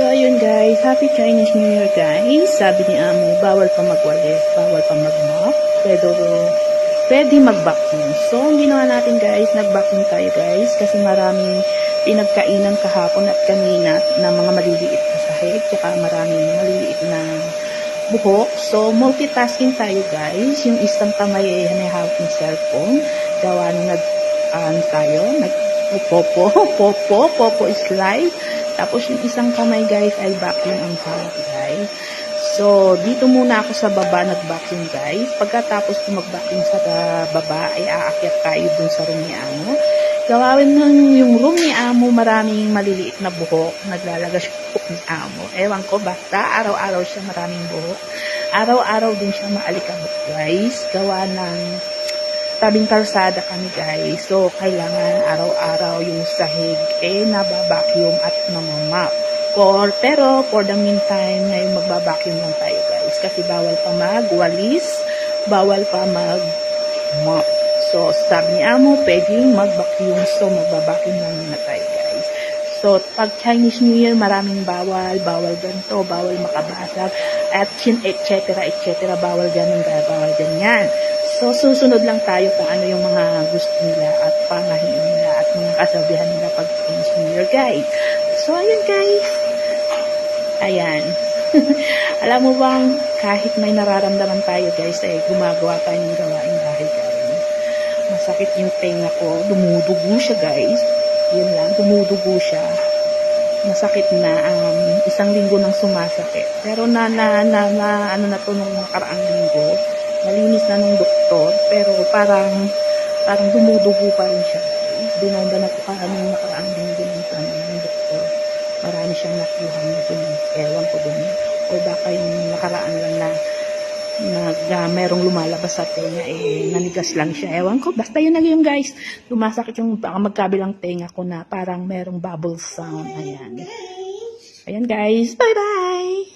ayun guys, Happy Chinese New Year guys. Sabi ni Amo, bawal pa magwalis, bawal pa mag-mop, pero pwede mag-vacuum. So, ang ginawa natin guys, nag-vacuum tayo guys, kasi maraming pinagkainan kahapon at kanina na mga maliliit na sahig, tsaka maraming maliliit na buhok. So, multitasking tayo guys. Yung isang kamay ay hanihawak ng cellphone, gawa nung popo is live. Tapos yung isang kamay guys ay vacuum ang hawak guys. So, dito muna ako sa baba nag-vacuum guys. Pagkatapos ko mag-vacuum sa baba ay aakyat tayo dun sa room ni Amo. Gawawin ng yung room ni Amo, maraming maliliit na buhok. Naglalagas yung buhok ni Amo. Ewan ko, basta araw-araw siya maraming buhok. Araw-araw din siya maalikabok guys. Gawa ng tabing kalsada kami guys. So, kailangan araw-araw yung sahig nababacuum at namamap. Pero, for the meantime, ngayon magbabacuum lang tayo guys. Kasi bawal pa magwalis, bawal pa mag-mop. So, sabi ni Amo, pwedeng mag-vacuum. So, magbabacuum lang muna tayo guys. So, pag Chinese New Year, maraming bawal ganito, bawal makabasag, at etc. Bawal ganun, bawal ganyan. So, susunod lang tayo kung ano yung mga gusto nila at panahin nila at mga kasabihan nila pag Chinese New Year, guys. So, ayun, guys. Ayan. Alam mo bang, kahit may nararamdaman tayo, guys, gumagawa tayo ng gawain bahay, guys. Masakit yung tenga ko. Dumudugo siya, guys. Yun lang, dumudugo siya. Masakit na, isang linggo nang sumasakit. Pero ano na to nung nakaraang linggo, malinis na ng doktor, pero parang dumudugo pa rin siya. Binanda na ko nung nakaraang linggo ng doktor. Marami siyang nakuha na dun. Ewan ko dun. O baka yung nakaraan lang na merong lumalabas sa tenga, nanigas lang siya. Ewan ko. Basta yun na yun guys. Lumasakit yung magkabilang tenga ko na parang merong bubble sound. Ayan. Ayan guys. Bye bye!